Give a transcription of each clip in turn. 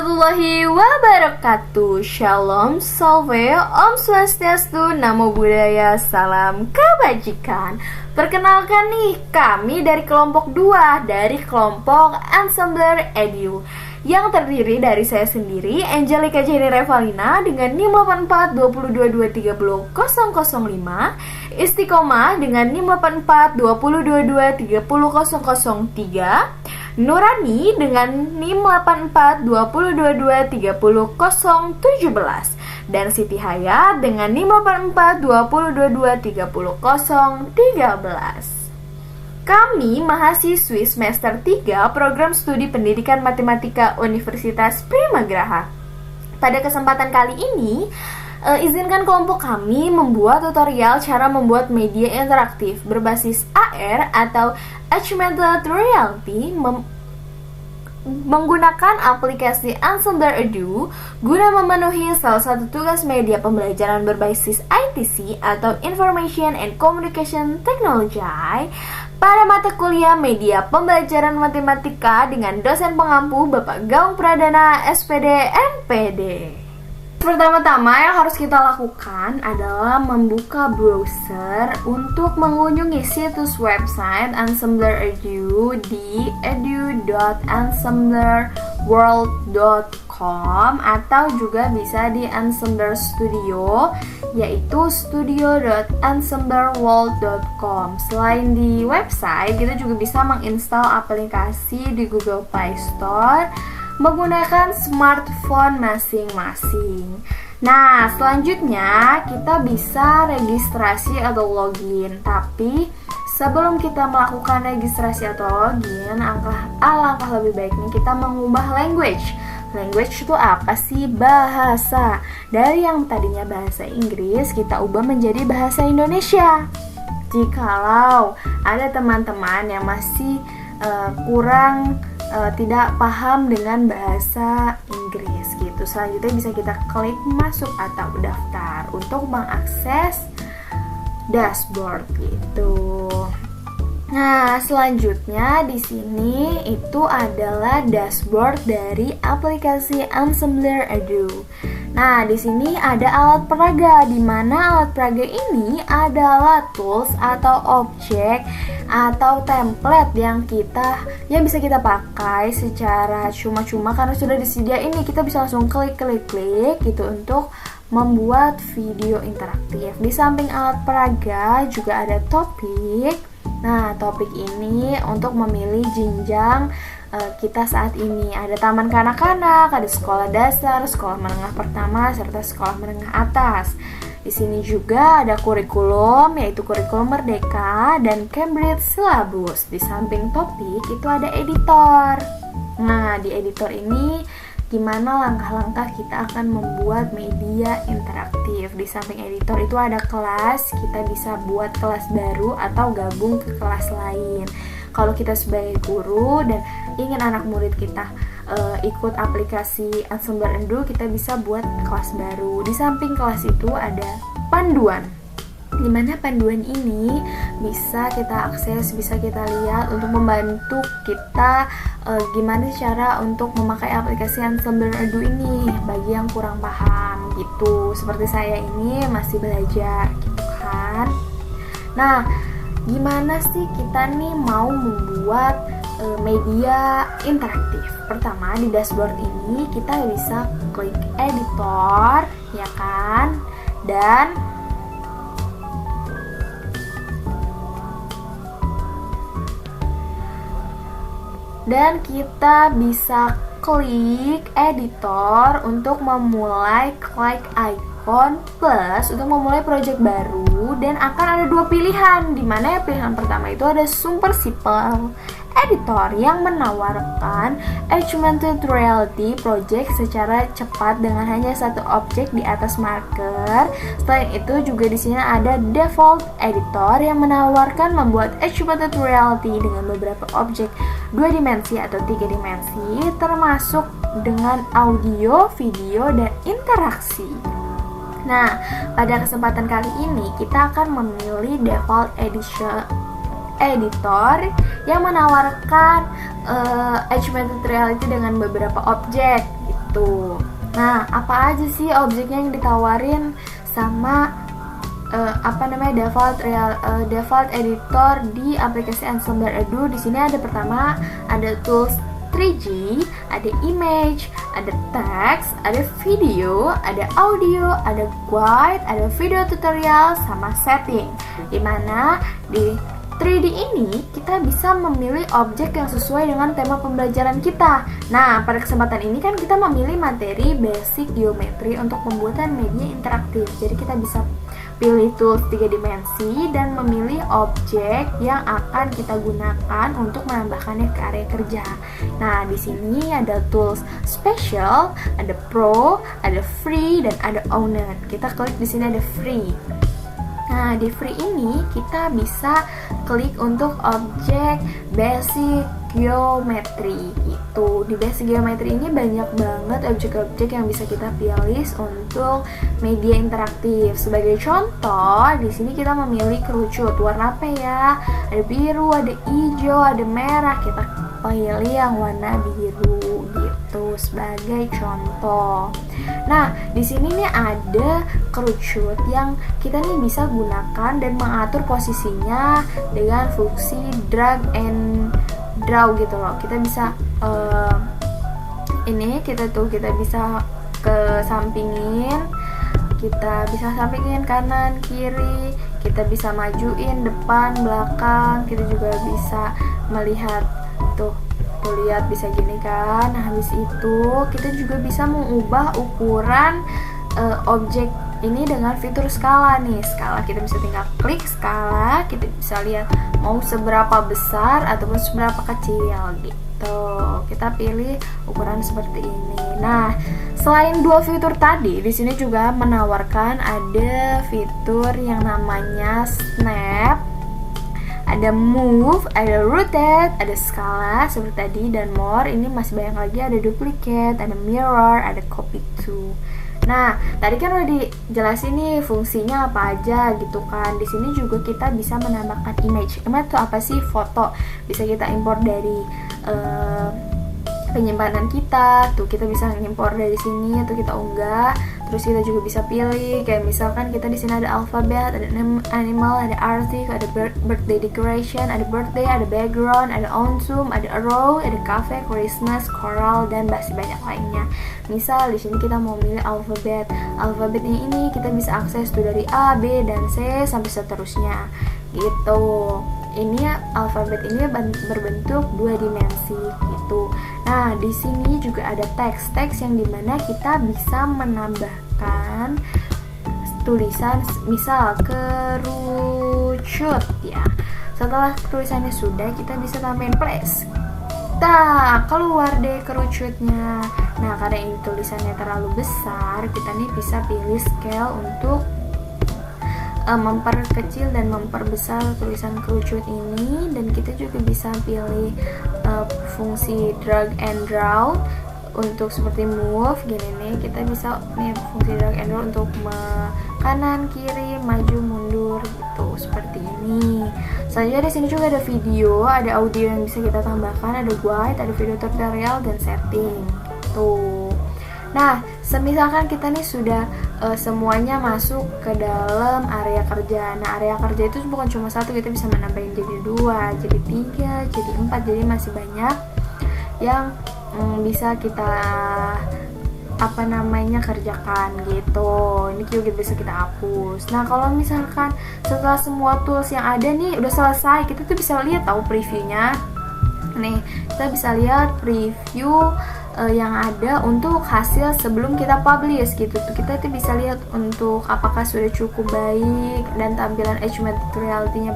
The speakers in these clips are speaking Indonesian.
warahmatullahi wabarakatuh. Shalom, salve, Om Swastiastu, Namo Buddhaya, salam kebajikan. Perkenalkan nih, kami dari kelompok 2 dari kelompok Ensembler Edu yang terdiri dari saya sendiri, Angelica Jenny Revalina dengan NIM 8420230005, Istiqomah dengan NIM 8420223003, Nurani dengan NIM 8420223017, dan Siti Haya dengan NIM 8420223013. Kami mahasiswi semester 3 Program Studi Pendidikan Matematika Universitas Primagraha. Pada kesempatan kali ini, izinkan kelompok kami membuat tutorial cara membuat media interaktif berbasis AR atau Augmented Reality menggunakan aplikasi Ensembler Edu guna memenuhi salah satu tugas media pembelajaran berbasis ITC atau Information and Communication Technology pada mata kuliah media pembelajaran matematika dengan dosen pengampu Bapak Gaung Pradana SPD MPD. Pertama-tama yang harus kita lakukan adalah membuka browser untuk mengunjungi situs website Ensembler Edu di edu.ensemblerworld.com atau juga bisa di Ensembler Studio, yaitu studio.ensemblerworld.com. Selain di website, kita juga bisa menginstal aplikasi di Google Play Store menggunakan smartphone masing-masing. Nah, selanjutnya kita bisa registrasi atau login. Tapi sebelum kita melakukan registrasi atau login, alangkah lebih baiknya kita mengubah language. Language itu apa sih? Bahasa. Dari yang tadinya bahasa Inggris, kita ubah menjadi bahasa Indonesia. Jikalau ada teman-teman yang masih tidak paham dengan bahasa Inggris gitu, selanjutnya bisa kita klik masuk atau daftar untuk mengakses dashboard gitu. Nah, selanjutnya di sini itu adalah dashboard dari aplikasi Ensembler Edu. Nah, di sini ada alat peraga, di mana alat peraga ini adalah tools atau objek atau template yang bisa kita pakai secara cuma-cuma karena sudah disediain ini. Kita bisa langsung klik gitu untuk membuat video interaktif. Di samping alat peraga juga ada topik. Nah, topik ini untuk memilih jenjang kita saat ini. Ada taman kanak-kanak, ada sekolah dasar, sekolah menengah pertama, serta sekolah menengah atas. Di sini juga ada kurikulum, yaitu kurikulum Merdeka dan Cambridge Syllabus. Di samping topik itu ada editor. Nah, di editor ini gimana langkah-langkah kita akan membuat media interaktif. Di samping editor itu ada kelas, kita bisa buat kelas baru atau gabung ke kelas lain. Kalau kita sebagai guru dan ingin anak murid kita ikut aplikasi Ensembler Edu, kita bisa buat kelas baru. Di samping kelas itu ada panduan, di mana panduan ini bisa kita akses, bisa kita lihat untuk membantu kita gimana cara untuk memakai aplikasi Ensembler Edu ini bagi yang kurang paham gitu. Seperti saya ini masih belajar gitu kan. Nah, gimana sih kita nih mau membuat media interaktif? Pertama, di dashboard ini kita bisa klik editor, ya kan? Dan kita bisa klik editor untuk memulai klik icon plus untuk memulai project baru, dan akan ada 2 pilihan, di mana pilihan pertama itu ada Super Simple Editor yang menawarkan Augmented Reality project secara cepat dengan hanya satu objek di atas marker. Selain itu juga di sini ada Default Editor yang menawarkan membuat Augmented Reality dengan beberapa objek 2 dimensi atau 3 dimensi, termasuk dengan audio, video, dan interaksi. Nah, pada kesempatan kali ini kita akan memilih Default Editor yang menawarkan Augmented Reality dengan beberapa objek gitu. gitu. Nah, apa aja sih objeknya yang ditawarin sama default editor di aplikasi Ensembler Edu? Di sini ada pertama ada tools 3G, ada image, ada text, ada video, ada audio, ada guide, ada video tutorial sama setting. Dimana di 3D ini kita bisa memilih objek yang sesuai dengan tema pembelajaran kita. Nah, pada kesempatan ini kan kita memilih materi basic geometri untuk pembuatan media interaktif. Jadi kita bisa pilih tools 3 dimensi dan memilih objek yang akan kita gunakan untuk menambahkannya ke area kerja. Nah, di sini ada tools special, ada pro, ada free, dan ada owner. Kita klik di sini ada free. Nah, di free ini kita bisa klik untuk objek basic geometri gitu. Di basic geometri ini banyak banget objek-objek yang bisa kita pilih untuk media interaktif. Sebagai contoh, di sini kita memilih kerucut. Warna apa ya? Ada biru, ada hijau, ada merah. Kita pilih yang warna biru gitu sebagai contoh. Nah, di sini nih ada kerucut yang kita nih bisa gunakan dan mengatur posisinya dengan fungsi drag and draw gitu loh. Kita bisa kita bisa ke sampingin, kita bisa sampingin kanan kiri, kita bisa majuin depan belakang, kita juga bisa melihat tuh lihat bisa gini kan. Nah, habis itu kita juga bisa mengubah ukuran objek ini dengan fitur skala nih. Skala kita bisa tinggal klik skala, kita bisa lihat mau seberapa besar ataupun seberapa kecil gitu. Kita pilih ukuran seperti ini. Nah, selain dua fitur tadi, di sini juga menawarkan ada fitur yang namanya snap, ada move, ada rotate, ada skala seperti tadi, dan more. Ini masih banyak lagi, ada duplicate, ada mirror, ada copy to. Nah, tadi kan udah dijelasin nih fungsinya apa aja gitu kan. Di sini juga kita bisa menambahkan image. Image itu apa sih? Foto. Bisa kita import dari penyimpanan kita. Tuh kita bisa import dari sini atau kita unggah. Terus kita juga bisa pilih kayak misalkan kita di sini ada alfabet, ada animal, ada article, ada birthday decoration, ada birthday, ada background, ada on zoom, ada arrow, ada cafe, Christmas, choral, dan masih banyak lainnya. Misal di sini kita mau milih alfabet. Alfabetnya ini kita bisa akses tuh dari A, B, dan C sampai seterusnya. Gitu. Ini alfabet ini berbentuk 2 dimensi gitu. Nah, di sini juga ada teks yang dimana kita bisa menambahkan tulisan, misal kerucut ya. Setelah tulisannya sudah, kita bisa tambahin plus. Nah, keluar deh kerucutnya. Nah, karena ini tulisannya terlalu besar, kita nih bisa pilih scale untuk memperkecil dan memperbesar tulisan kerucut ini. Dan kita juga bisa pilih fungsi drag and draw untuk seperti move gini nih. Kita bisa nih fungsi drag and draw untuk kanan kiri, maju mundur gitu seperti ini. Selanjutnya di sini juga ada video, ada audio yang bisa kita tambahkan, ada guide, ada video tutorial, dan setting tuh. Nah, semisalkan kita nih sudah semuanya masuk ke dalam area kerja. Nah, area kerja itu bukan cuma satu, kita bisa menambahin jadi 2, jadi 3, jadi 4, jadi masih banyak yang bisa kita kerjakan gitu. Ini juga bisa kita hapus. Nah, kalau misalkan setelah semua tools yang ada nih udah selesai, kita tuh bisa lihat tahu previewnya. Nih, kita bisa lihat preview yang ada untuk hasil sebelum kita publish gitu tuh. Kita tuh bisa lihat untuk apakah sudah cukup baik dan tampilan augmented reality-nya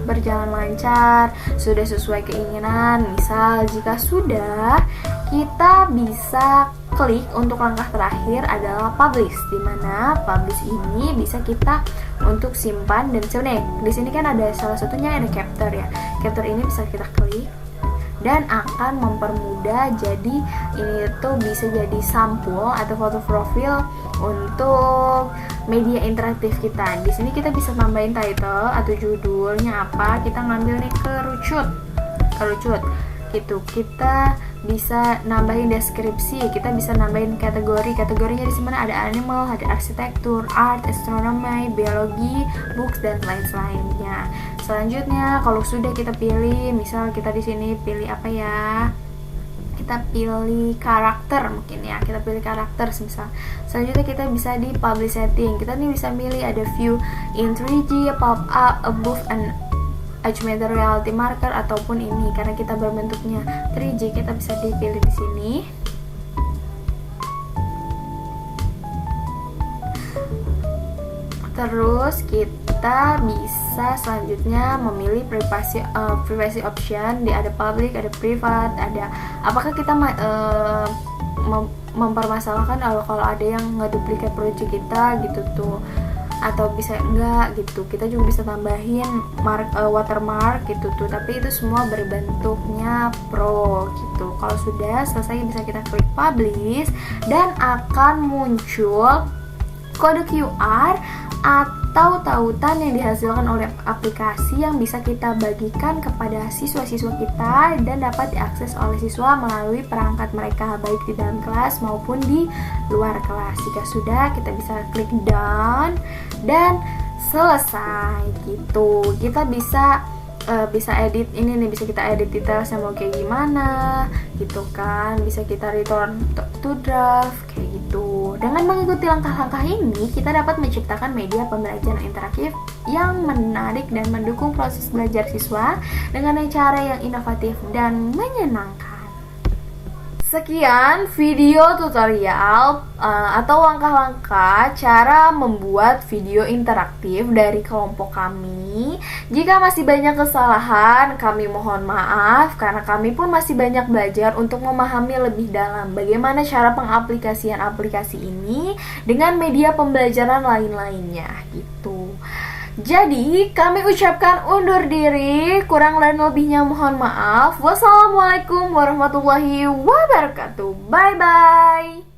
berjalan lancar, sudah sesuai keinginan. Misal jika sudah, kita bisa klik untuk langkah terakhir adalah publish, dimana publish ini bisa kita untuk simpan. Dan sebenarnya di sini kan ada salah satunya ada capture ya. Capture ini bisa kita klik dan akan mempermudah, jadi ini tuh bisa jadi sampul atau foto profil untuk media interaktif kita. Di sini kita bisa tambahin title atau judulnya apa. Kita ngambil nih kerucut. gitu. Kita bisa nambahin deskripsi, kita bisa nambahin kategori. Kategorinya di mana ada animal, ada arsitektur, art, astronomi, biologi, books dan lain-lainnya. Selanjutnya kalau sudah kita pilih, misal kita di sini pilih apa ya? Kita pilih karakter mungkin ya, kita pilih karakter misal. Selanjutnya kita bisa di publish setting. Kita nih bisa milih ada view in 3D, pop up, above and augmented reality marker ataupun ini karena kita berbentuknya 3D kita bisa dipilih di sini. Terus kita bisa selanjutnya memilih privacy option. Di ada public, ada private, ada apakah kita mempermasalahkan kalau ada yang ngeduplikat project kita gitu tuh, atau bisa enggak gitu. Kita juga bisa tambahin watermark gitu tuh, tapi itu semua berbentuknya pro gitu. Kalau sudah selesai bisa kita klik publish dan akan muncul kode QR atau tautan yang dihasilkan oleh aplikasi yang bisa kita bagikan kepada siswa-siswa kita dan dapat diakses oleh siswa melalui perangkat mereka baik di dalam kelas maupun di luar kelas. Jika sudah, kita bisa klik done dan selesai gitu. Kita bisa edit ini nih, bisa kita edit detailnya mau kayak gimana gitu kan, bisa kita return to draft kayak gitu. Dengan mengikuti langkah-langkah ini, kita dapat menciptakan media pembelajaran interaktif yang menarik dan mendukung proses belajar siswa dengan cara yang inovatif dan menyenangkan. Sekian video tutorial atau langkah-langkah cara membuat video interaktif dari kelompok kami. Jika masih banyak kesalahan, kami mohon maaf karena kami pun masih banyak belajar untuk memahami lebih dalam bagaimana cara pengaplikasian aplikasi ini dengan media pembelajaran lain-lainnya gitu. Jadi, kami ucapkan undur diri, kurang dan lebihnya mohon maaf. Wassalamualaikum warahmatullahi wabarakatuh. Bye-bye.